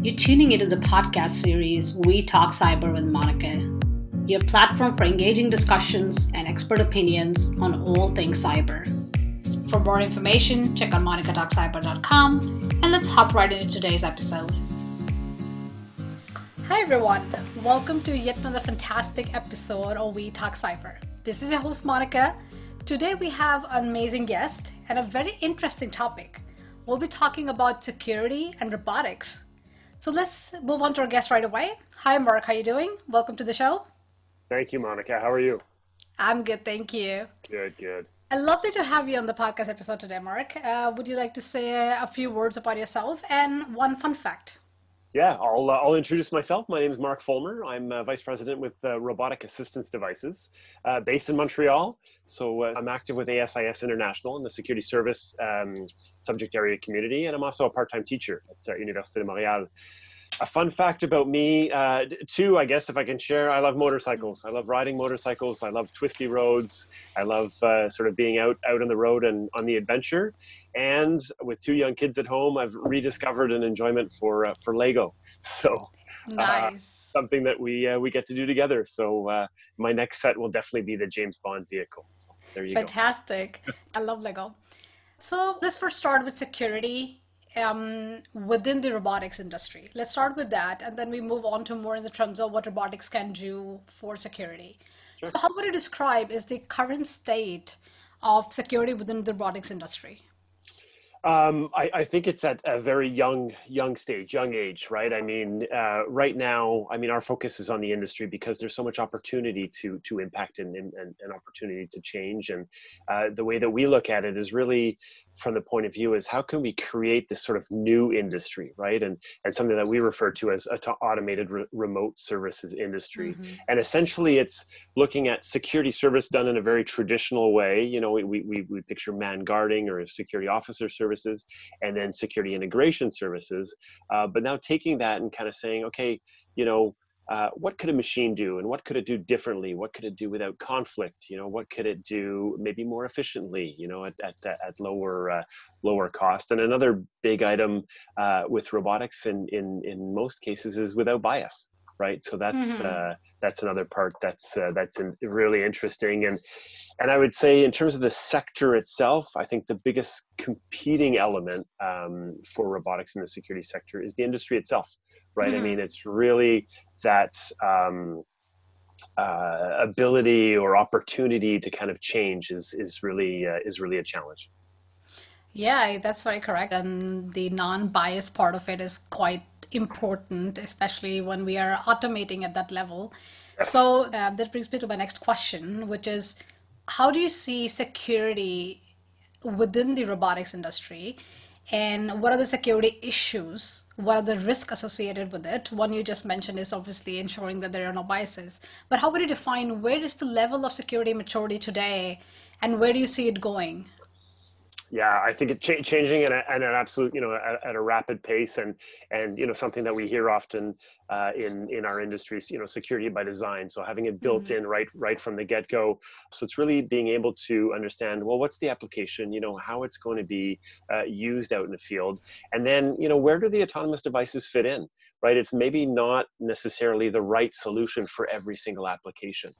You're tuning into the podcast series, We Talk Cyber with Monica, your platform for engaging discussions and expert opinions on all things cyber. For more information, check out monicatalkcyber.com, and let's hop right into today's episode. Hi everyone, welcome to yet another fantastic episode of We Talk Cyber. This is your host Monica. Today we have an amazing guest and a very interesting topic. We'll be talking about security and robotics. So let's move on to our guest right away. Hi Mark, how are you doing? Welcome to the show. Thank you, Monica. How are you? I'm good, thank you. Good. Lovely to have you on the podcast episode today, Mark. Would you like to say a few words about yourself and one fun fact? Yeah, I'll introduce myself. My name is Mark Folmer. I'm Vice President with Robotic Assistance Devices, based in Montreal. So I'm active with ASIS International in the security service subject area community, and I'm also a part-time teacher at Université de Montréal. A fun fact about me, too, I guess, if I can share, I love motorcycles. I love riding motorcycles. I love twisty roads. I love sort of being out on the road and on the adventure. And with two young kids at home, I've rediscovered an enjoyment for Lego. So Nice. something that we get to do together. So my next set will definitely be the James Bond vehicle. So there you go. Fantastic. I love Lego. So let's first start with security within the robotics industry. Let's start with that, and then we move on to more in the terms of what robotics can do for security. Sure. So how would you describe is the current state of security within the robotics industry? I think it's at a very young age, right? I mean, right now, I mean, our focus is on the industry because there's so much opportunity to impact and opportunity to change. And the way that we look at it is really from the point of view is how can we create this sort of new industry, right? And something that we refer to as automated remote services industry. Mm-hmm. And essentially it's looking at security service done in a very traditional way. You know, we picture man guarding or security officer services, and then security integration services. But now taking that and kind of saying, okay, you know, what could a machine do, and what could it do differently? What could it do without conflict? You know, what could it do maybe more efficiently? You know, at lower cost. And another big item with robotics in most cases is without bias, right? So that's another part that's really interesting. And I would say in terms of the sector itself, I think the biggest competing element for robotics in the security sector is the industry itself, right? I mean, it's really that ability or opportunity to kind of change is really a challenge. Yeah, that's very correct. And the non-bias part of it is quite important, especially when we are automating at that level. Yes. So that brings me to my next question, which is how do you see security within the robotics industry? And what are the security issues? What are the risks associated with it? One you just mentioned is obviously ensuring that there are no biases. But how would you define where is the level of security maturity today, and where do you see it going? Yeah, I think it's changing at an absolute, you know, at a rapid pace, and you know, something that we hear often in our industries, you know, security by design. So having it built in right from the get-go. So it's really being able to understand, well, what's the application, you know, how it's going to be used out in the field, and then, you know, where do the autonomous devices fit in, right? It's maybe not necessarily the right solution for every single application.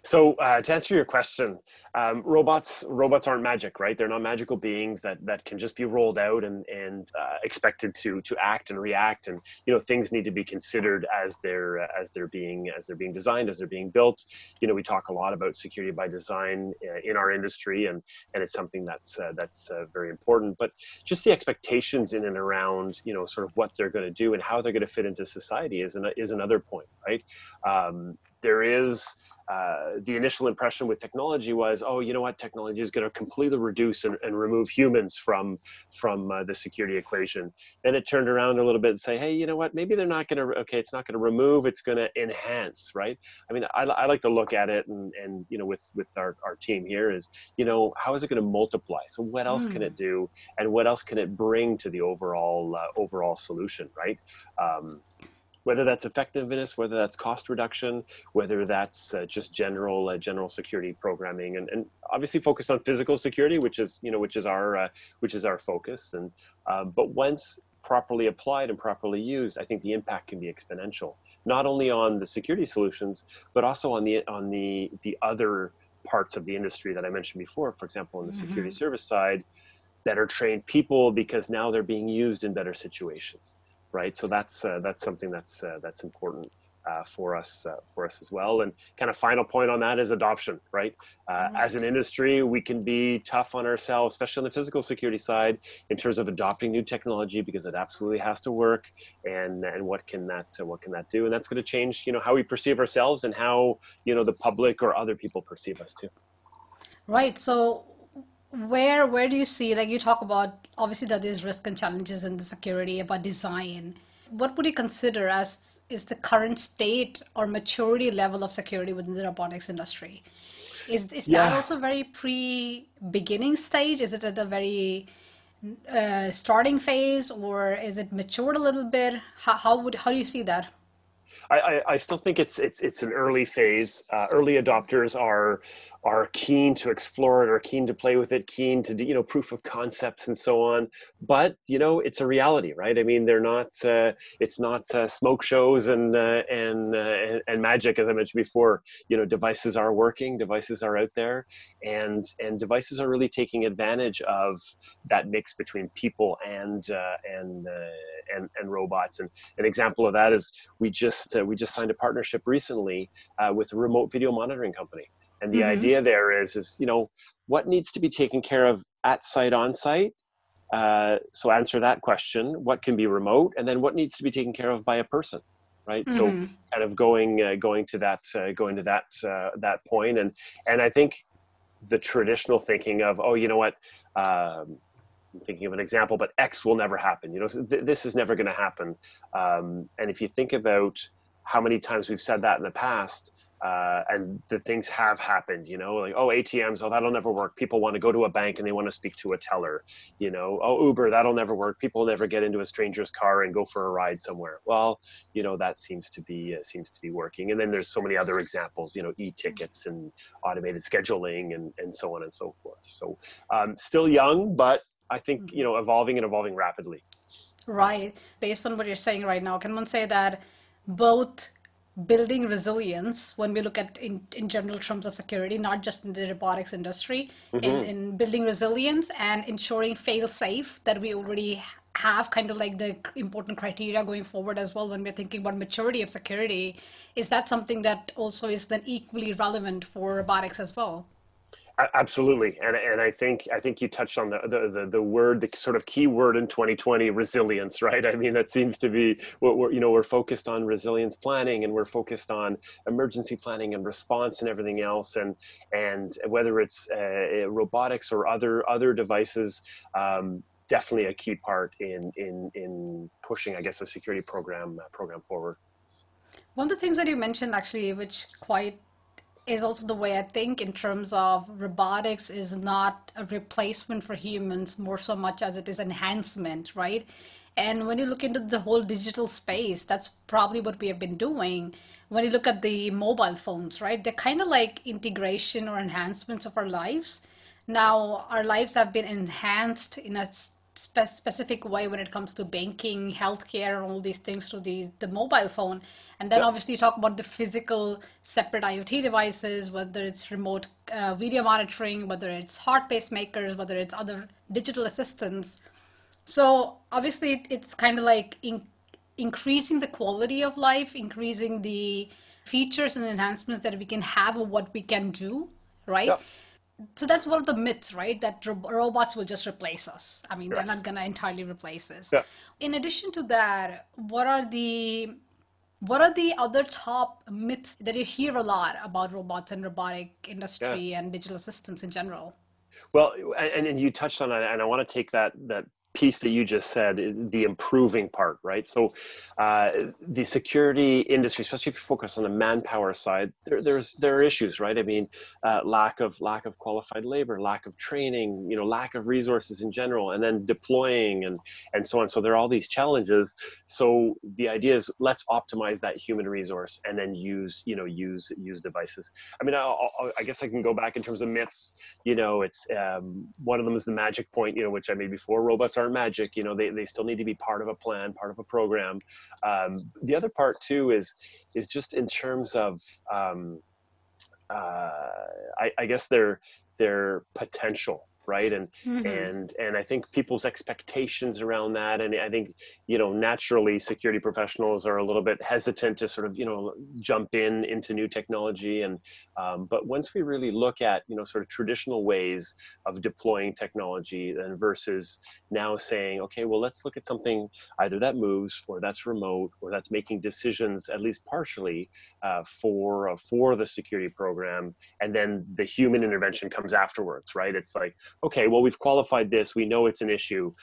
So to answer your question, robots aren't magic, right? They're not magical beings that can just be rolled out and expected to act and react. And you know, things need to be considered as they're being designed, as they're being built. You know, we talk a lot about security by design in our industry, and it's something that's very important. But just the expectations in and around, you know, sort of what they're going to do and how they're going to fit into society is another point, right? There is the initial impression with technology was, oh, you know what, technology is going to completely reduce and remove humans from the security equation. Then it turned around a little bit and say, hey, you know what, maybe they're not going to, okay, it's not going to remove, it's going to enhance, right? I mean, I like to look at it and you know, with our team here is, you know, how is it going to multiply? So what else can it do, and what else can it bring to the overall solution, right? Whether that's effectiveness, whether that's cost reduction, whether that's just general security programming, and obviously focused on physical security, which is our focus. And but once properly applied and properly used, I think the impact can be exponential, not only on the security solutions, but also on the other parts of the industry that I mentioned before. For example, on the security service side, better trained people because now they're being used in better situations, right? So that's something that's important for us as well. And kind of final point on that is adoption, right? As an Right. industry, we can be tough on ourselves, especially on the physical security side, in terms of adopting new technology because it absolutely has to work. And what can that do? And that's going to change, how we perceive ourselves and how the public or other people perceive us too. Right. So where do you see, like you talk about, obviously that there's risk and challenges in the security about design. What would you consider as is the current state or maturity level of security within the robotics industry? Is that Yeah, also very pre-beginning stage? Is it at a very starting phase, or is it matured a little bit? How do you see that? I still think it's an early phase. Early adopters are keen to explore it, or keen to play with it, keen to do, proof of concepts and so on. But it's a reality, right? I mean, they're not. It's not smoke shows and magic, as I mentioned before. Devices are working, devices are out there, and devices are really taking advantage of that mix between people and robots. And an example of that is we just signed a partnership recently with a remote video monitoring company, and the idea there is what needs to be taken care of at site, on site. So answer that question: what can be remote, and then what needs to be taken care of by a person, right? So kind of going to that point, and I think the traditional thinking of, oh, you know what. I'm thinking of an example, but X will never happen. This is never going to happen. And if you think about how many times we've said that in the past, and the things have happened, like, oh, ATMs, oh, that'll never work. People want to go to a bank and they want to speak to a teller, oh, Uber, that'll never work. People never get into a stranger's car and go for a ride somewhere. Well, that seems to be working. And then there's so many other examples, e-tickets and automated scheduling and so on and so forth. So still young, but I think, evolving and evolving rapidly. Right. Based on what you're saying right now, can one say that both building resilience, when we look at in general terms of security, not just in the robotics industry, Hmm. in building resilience and ensuring fail safe, that we already have kind of like the important criteria going forward as well when we're thinking about maturity of security, is that something that also is then equally relevant for robotics as well? Absolutely, and I think you touched on the word, the sort of key word in 2020, resilience, right? I mean, that seems to be what we're focused on: resilience planning, and we're focused on emergency planning and response and everything else, and whether it's robotics or other devices. Definitely a key part in pushing, I guess, a security program forward. One of the things that you mentioned actually, which quite is also the way I think in terms of robotics is not a replacement for humans more so much as it is enhancement, right? And when you look into the whole digital space, that's probably what we have been doing. When you look at the mobile phones, right? They're kind of like integration or enhancements of our lives. Now, our lives have been enhanced in a specific way when it comes to banking, healthcare, and all these things through the mobile phone. And then Yep. obviously you talk about the physical separate IoT devices, whether it's remote video monitoring, whether it's heart pacemakers, whether it's other digital assistants. So obviously it's kind of like increasing the quality of life, increasing the features and enhancements that we can have of what we can do, right? Yep. So that's one of the myths, right? That robots will just replace us. I mean, they're not Correct. going to entirely replace us. Yeah. In addition to that, what are the other top myths that you hear a lot about robots and robotic Yeah. industry and digital assistants in general? Well, and you touched on it, and I want to take that piece that you just said, the improving part, right? So, the security industry, especially if you focus on the manpower side, there are issues, right? I mean, lack of qualified labor, lack of training, lack of resources in general, and then deploying and so on. So there are all these challenges. So the idea is, let's optimize that human resource and then use devices. I mean, I guess I can go back in terms of myths. It's one of them is the magic point, which I made before. Robots aren't aren't magic. They still need to be part of a plan, part of a program. The other part too is just in terms of I guess their potential, right? And I think people's expectations around that, and I think naturally security professionals are a little bit hesitant to sort of jump into new technology, and but once we really look at sort of traditional ways of deploying technology, and versus now saying, okay, well, let's look at something either that moves, or that's remote, or that's making decisions at least partially for the security program, and then the human intervention comes afterwards, right? It's like, okay, well, we've qualified this, we know it's an issue,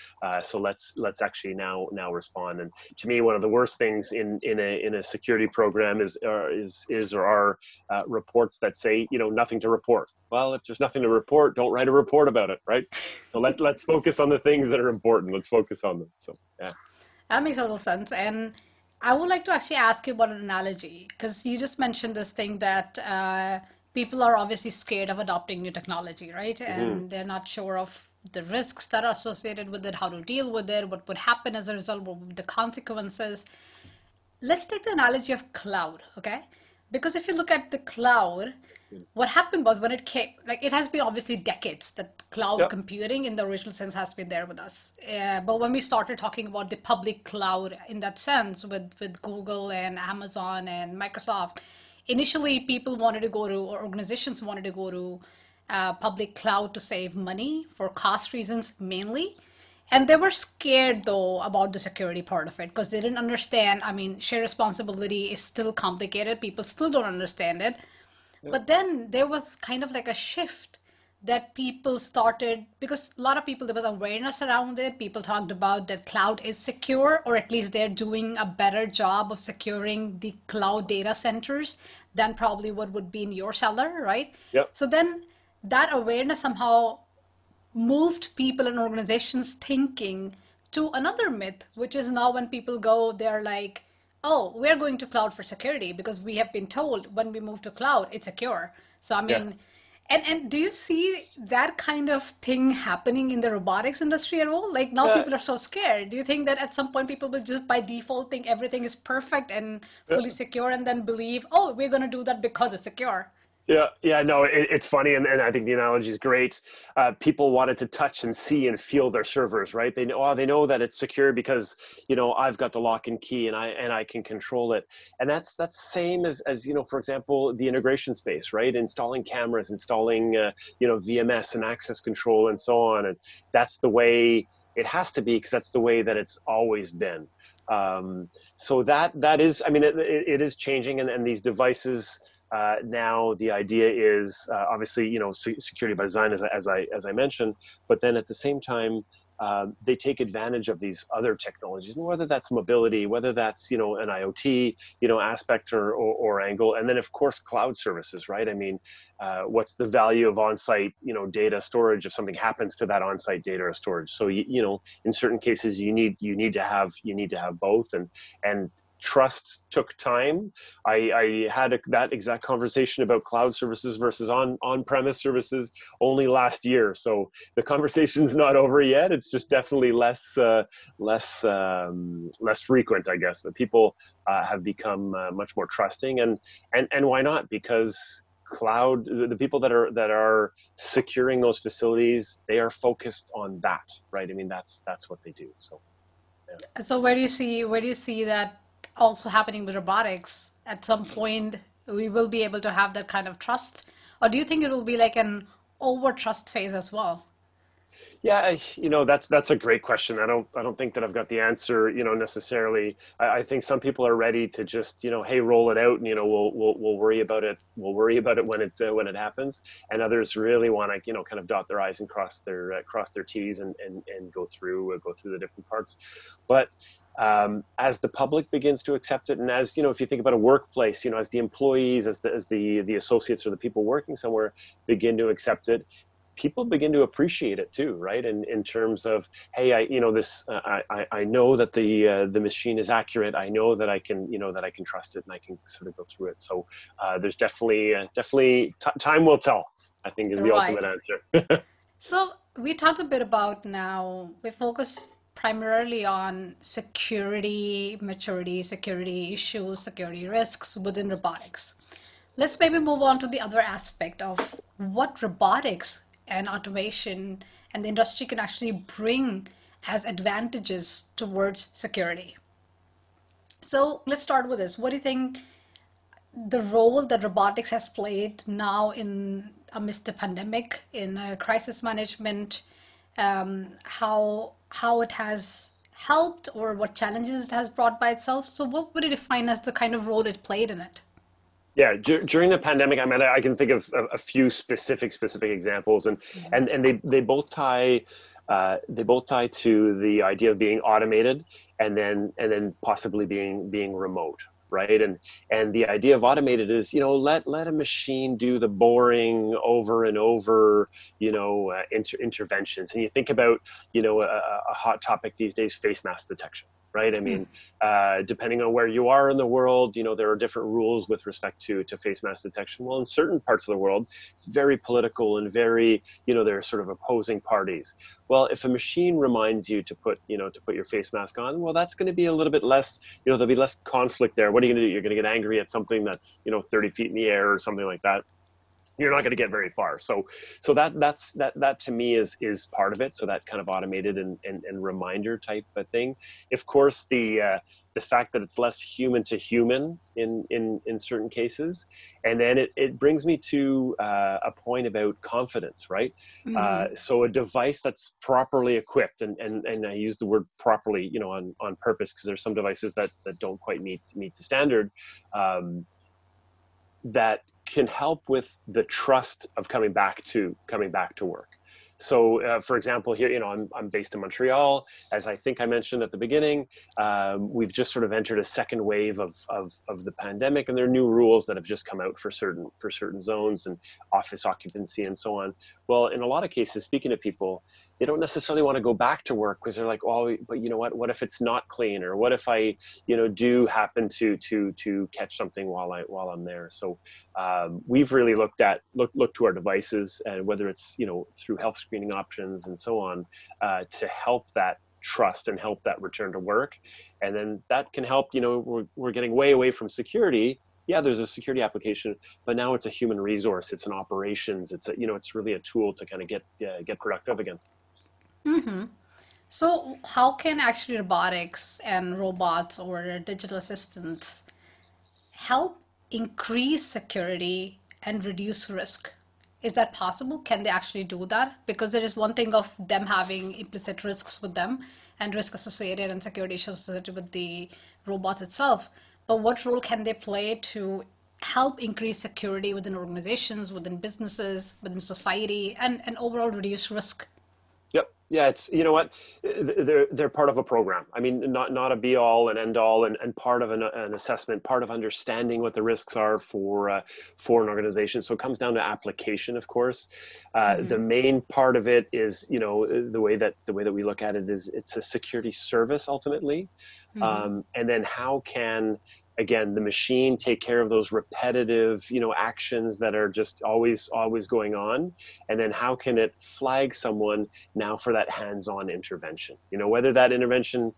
so let's actually now respond. And to me, one of the worst things in a security program is or are reports that say nothing to report. Well, if there's nothing to report, don't write a report about it, right? So let's focus on the things that are important. Let's focus on them. So yeah. That makes total sense. And I would like to actually ask you about an analogy, because you just mentioned this thing that people are obviously scared of adopting new technology, right? Mm-hmm. And they're not sure of the risks that are associated with it, how to deal with it, what would happen as a result, what would be the consequences. Let's take the analogy of cloud, okay? Because if you look at the cloud, what happened was when it came, like it has been obviously decades that cloud Yep. computing in the original sense has been there with us. But when we started talking about the public cloud in that sense with Google and Amazon and Microsoft, initially people wanted to go to, or organizations wanted to go to public cloud to save money for cost reasons mainly. And they were scared though about the security part of it because they didn't understand. I mean, share responsibility is still complicated. People still don't understand it. Yep. But then there was kind of like a shift that people started, because a lot of people, there was awareness around it. People talked about that cloud is secure, or at least they're doing a better job of securing the cloud data centers than probably what would be in your cellar, right? Yep. So then that awareness somehow moved people and organizations thinking to another myth, which is now when people go, they're like, oh, we're going to cloud for security because we have been told when we move to cloud, it's secure. So, I Yeah. mean, and do you see that kind of thing happening in the robotics industry at all? Like now Uh, people are so scared. Do you think that at some point people will just by default think everything is perfect and fully yeah. secure and then believe, oh, we're going to do that because it's secure? Yeah, yeah, no, it's funny, and I think the analogy is great. People wanted to touch and see and feel their servers, right? They know that it's secure because I've got the lock and key, and I can control it, and that's same as for example, the integration space, right? Installing cameras, installing VMS and access control, and so on, and that's the way it has to be because that's the way that it's always been. So that is, I mean, it is changing, and these devices. Now the idea is obviously security by design as I mentioned, but then at the same time they take advantage of these other technologies, and whether that's mobility, whether that's an IoT aspect or angle, and then of course cloud services, right? I mean, what's the value of on-site data storage if something happens to that on-site data or storage? So in certain cases you need to have both, and trust took time. I had that exact conversation about cloud services versus on-premise services only last year. So the conversation's not over yet. It's just definitely less frequent, I guess. But people have become much more trusting, and why not? Because cloud, the people that are securing those facilities, they are focused on that, right? I mean, that's what they do. So yeah. So where do you see that also happening with robotics? At some point, we will be able to have that kind of trust, or do you think it will be like an over trust phase as well? Yeah, that's a great question. I don't think that I've got the answer, necessarily. I think some people are ready to just, hey, roll it out, and we'll worry about it. We'll worry about it when it happens. And others really want to, kind of dot their I's and cross their T's, and go through the different parts. But as the public begins to accept it, and as if you think about a workplace, as the employees, as the associates or the people working somewhere begin to accept it, people begin to appreciate it too, right? In terms of, hey, I know that the machine is accurate. I know that I can trust it, and I can sort of go through it. So there's definitely time will tell, I think, is the Right. ultimate answer. So we talked a bit about now, we focus primarily on security, maturity, security issues, security risks within robotics. Let's maybe move on to the other aspect of what robotics and automation and the industry can actually bring as advantages towards security. So let's start with this. What do you think the role that robotics has played now in amidst the pandemic in crisis management, how it has helped or what challenges it has brought by itself? So what would you define as the kind of role it played in it? Yeah, during the pandemic, I mean, I can think of a few specific examples, and they both tie to the idea of being automated, and then possibly being remote, right? And the idea of automated is, let a machine do the boring over and over, interventions. And you think about, a hot topic these days, face mask detection. Right. I mean, depending on where you are in the world, there are different rules with respect to face mask detection. Well, in certain parts of the world, it's very political and very, there are sort of opposing parties. Well, if a machine reminds you to put your face mask on, well, that's going to be a little bit less, there'll be less conflict there. What are you going to do? You're going to get angry at something that's, 30 feet in the air or something like that. You're not going to get very far. So that to me is part of it. So that kind of automated and reminder type of thing. Of course, the fact that it's less human to human in certain cases, and then it brings me to a point about confidence, right? So a device that's properly equipped, and I use the word properly, on purpose, because there's some devices that don't quite meet the standard. That can help with the trust of coming back to work. So, for example, here, I'm based in Montreal. As I think I mentioned at the beginning, we've just sort of entered a second wave of the pandemic, and there are new rules that have just come out for certain zones and office occupancy and so on. Well, in a lot of cases, speaking to people, they don't necessarily want to go back to work because they're like, oh, but you know what? What if it's not clean, or what if I, do happen to catch something while I'm there? So we've really looked to our devices, and whether it's through health screening options and so on, to help that trust and help that return to work. And then that can help. We're getting way away from security. Yeah, there's a security application, but now it's a human resource. It's an operations. It's really a tool to kind of get productive again. So how can actually robotics and robots or digital assistants help increase security and reduce risk? Is that possible? Can they actually do that? Because there is one thing of them having implicit risks with them and risk associated and security issues associated with the robots itself. But what role can they play to help increase security within organizations, within businesses, within society, and overall reduce risk? Yep. Yeah, it's what, they're part of a program. I mean, not a be all and end all, and part of an assessment, part of understanding what the risks are for an organization. So it comes down to application, of course. The main part of it is, the way that we look at it is it's a security service ultimately. And then how can, again, the machine take care of those repetitive actions that are just always going on, and then how can it flag someone now for that hands-on intervention, whether that intervention,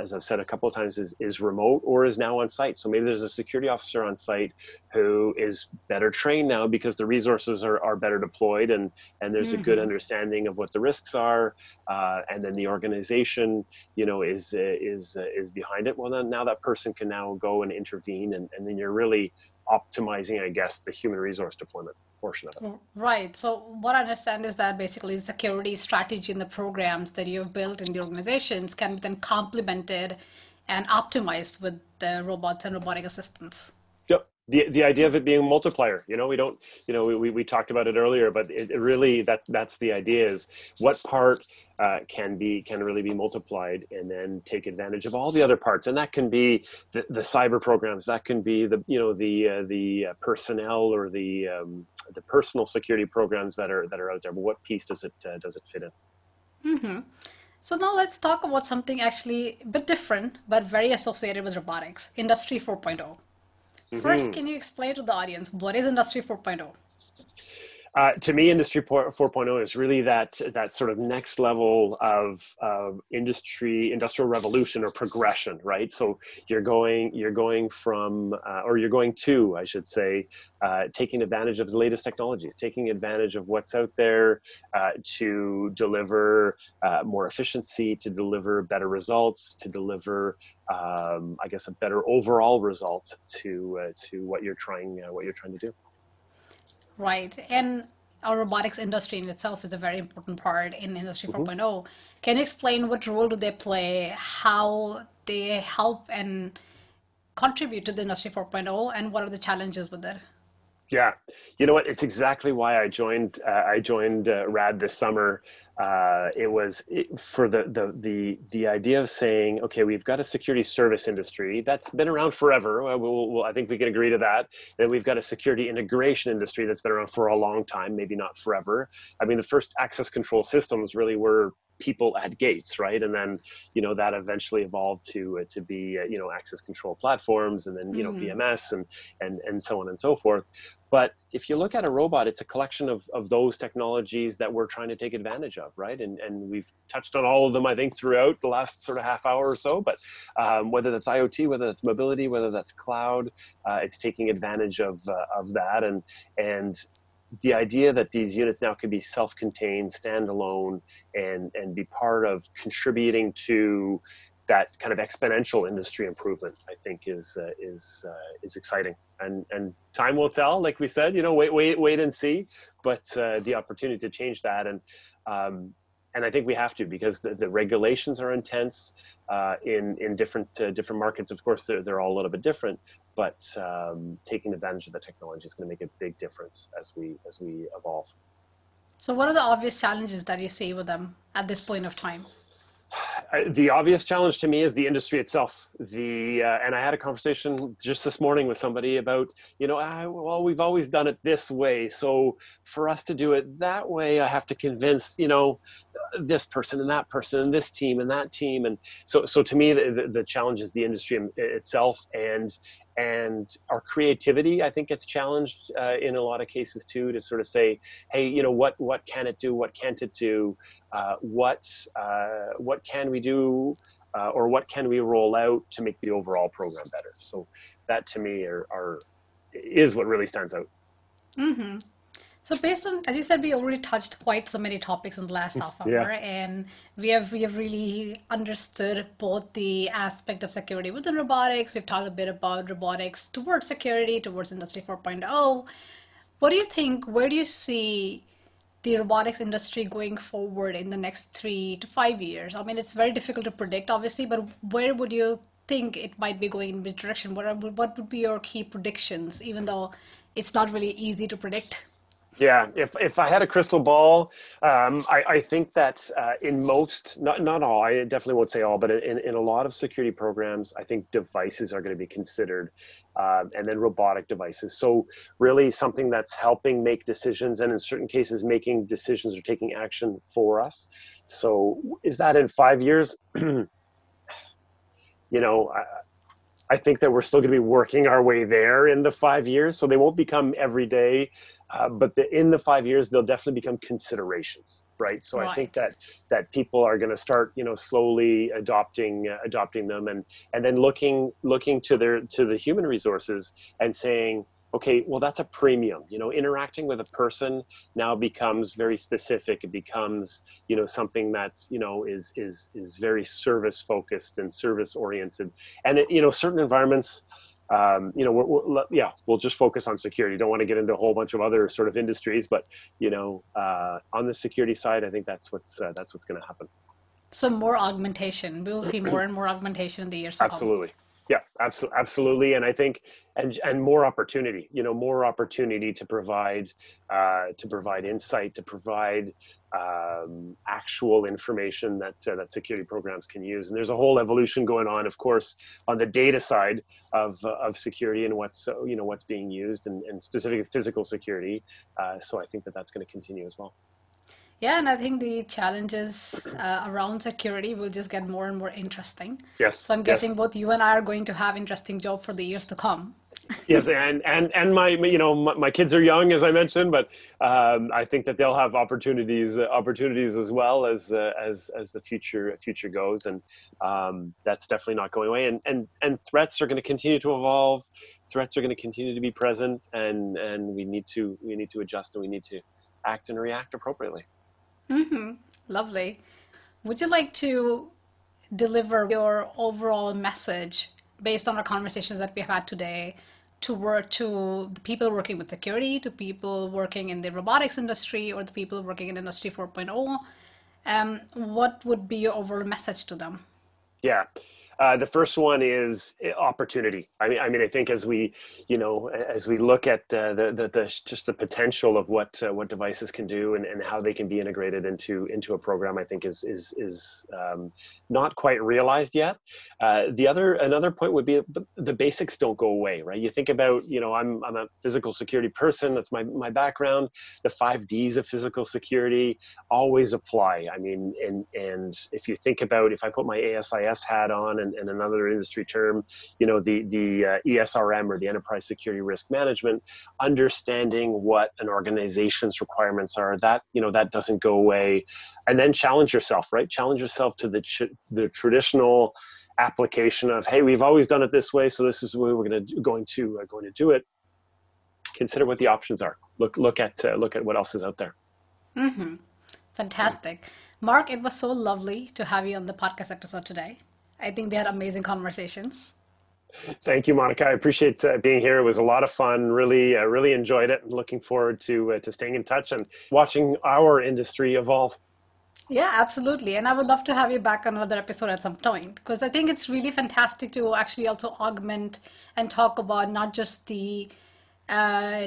as I've said a couple of times, is remote or is now on site. So maybe there's a security officer on site who is better trained now because the resources are better deployed, and there's a good understanding of what the risks are, and then the organization, is behind it. Well, then now that person can now go and intervene, and then you're really optimizing, I guess, the human resource deployment portion of it. Right. So what I understand is that basically the security strategy and the programs that you've built in the organizations can be then complemented and optimized with the robots and robotic assistants. Yep. The idea of it being a multiplier, we don't, we talked about it earlier, but it really, that's the idea, is what part can really be multiplied, and then take advantage of all the other parts. And that can be the cyber programs, that can be the personnel or the personal security programs that are out there. But what piece does it fit in? So now let's talk about something actually a bit different, but very associated with robotics, Industry 4.0. First, Hmm. can you explain to the audience what is Industry 4.0? To me, Industry 4.0 is really that sort of next level of industrial revolution or progression, right? So you're going from, or you're going to, I should say, taking advantage of the latest technologies, taking advantage of what's out there to deliver more efficiency, to deliver better results, to deliver, I guess, a better overall result to what you're trying to do. Right. And our robotics industry in itself is a very important part in Industry Mhm. 4.0. Can you explain what role do they play, how they help and contribute to the Industry 4.0, and what are the challenges with it? Yeah, you know what? It's exactly why I joined RAD this summer. For the idea of saying, okay, we've got a security service industry that's been around forever. I think we can agree to that. And we've got a security integration industry that's been around for a long time, maybe not forever. I mean, the first access control systems really were people at gates, right? And then that eventually evolved to be access control platforms, and then PMS and so on and so forth. But if you look at a robot, it's a collection of those technologies that we're trying to take advantage of, right? And we've touched on all of them, I think, throughout the last sort of half hour or so. But whether that's IoT, whether that's mobility, whether that's cloud, it's taking advantage of that. And the idea that these units now can be self-contained, standalone, and be part of contributing to that kind of exponential industry improvement, I think is exciting. And time will tell. Like we said, wait and see. But the opportunity to change that, and I think we have to, because the regulations are intense in different markets. Of course, they're all a little bit different, but taking advantage of the technology is going to make a big difference as we evolve. So, what are the obvious challenges that you see with them at this point of time? The obvious challenge to me is the industry itself. And I had a conversation just this morning with somebody about, well, we've always done it this way. So for us to do it that way, I have to convince, this person and this team and that team. And so to me, the challenge is the industry itself, and our creativity, I think, gets challenged in a lot of cases too, to sort of say, hey, what can it do? What can't it do? What can we do, or what can we roll out to make the overall program better? So that to me is what really stands out. So based on, as you said, we already touched quite so many topics in the last half Yeah. hour, and we have really understood both the aspect of security within robotics. We've talked a bit about robotics towards security, towards Industry 4.0. What do you think? Where do you see the robotics industry going forward in the next 3 to 5 years? I mean, it's very difficult to predict, obviously, but where would you think it might be going, in which direction? What would be your key predictions, even though it's not really easy to predict? Yeah, if I had a crystal ball, I think that in most, not all, I definitely won't say all, but in a lot of security programs, I think devices are going to be considered, and then robotic devices. So really something that's helping make decisions, and in certain cases, making decisions or taking action for us. So is that in 5 years? You know, I think that we're still going to be working our way there in the 5 years. So they won't become every day, but in the 5 years, they'll definitely become considerations, right? So I think Right. that people are going to start, slowly adopting them, and then looking to the human resources and saying, okay, well, that's a premium. Interacting with a person now becomes very specific. It becomes, something that's, is very service focused and service oriented. And certain environments, yeah, we'll just focus on security. Don't want to get into a whole bunch of other sort of industries, but on the security side, I think that's what's going to happen. So more augmentation. We will see more and more augmentation in the years to come. Absolutely. Yeah, absolutely. And I think, and more opportunity, more opportunity to provide insight, to provide actual information that security programs can use. And there's a whole evolution going on, of course, on the data side of security, and what's being used, and specific physical security. So I think that's going to continue as well. Yeah, and I think the challenges around security will just get more and more interesting. Yes. So I'm guessing Yes. both you and I are going to have interesting job for the years to come. Yes, and my kids are young, as I mentioned, but I think that they'll have opportunities as well as the future goes, and that's definitely not going away. And threats are going to continue to evolve. Threats are going to continue to be present, and we need to adjust, and we need to act and react appropriately. Lovely. Would you like to deliver your overall message based on our conversations that we've had today to the people working with security, to people working in the robotics industry, or the people working in Industry 4.0? What would be your overall message to them? Yeah. The first one is opportunity. I think as we look at just the potential of what devices can do, and how they can be integrated into a program, I think is not quite realized yet. Another point would be the basics don't go away, right? You think about, I'm a physical security person. That's my background. The 5Ds of physical security always apply. And if you think about, if I put my ASIS hat on, and another industry term, the ESRM, or the Enterprise Security Risk Management, understanding what an organization's requirements are, that doesn't go away. And then challenge yourself, right? Challenge yourself to the traditional application of, hey, we've always done it this way, so this is the way we're going to do it. Consider what the options are. Look at what else is out there. Fantastic. Mark, it was so lovely to have you on the podcast episode today. I think we had amazing conversations. Thank you, Monica. I appreciate being here. It was a lot of fun. Really enjoyed it. And looking forward to staying in touch and watching our industry evolve. Yeah, absolutely. And I would love to have you back on another episode at some point, because I think it's really fantastic to actually also augment and talk about not just the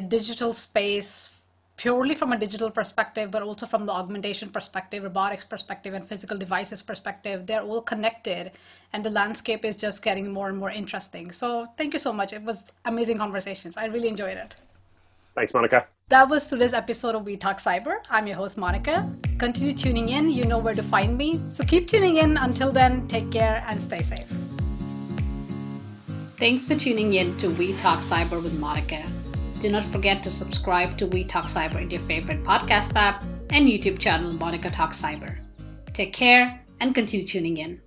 digital space purely from a digital perspective, but also from the augmentation perspective, robotics perspective, and physical devices perspective. They're all connected, and the landscape is just getting more and more interesting. So thank you so much. It was amazing conversations. I really enjoyed it. Thanks, Monica. That was today's episode of We Talk Cyber. I'm your host, Monica. Continue tuning in. You know where to find me. So keep tuning in. Until then, take care and stay safe. Thanks for tuning in to We Talk Cyber with Monica. Do not forget to subscribe to We Talk Cyber in your favorite podcast app and YouTube channel, Monica Talk Cyber. Take care and continue tuning in.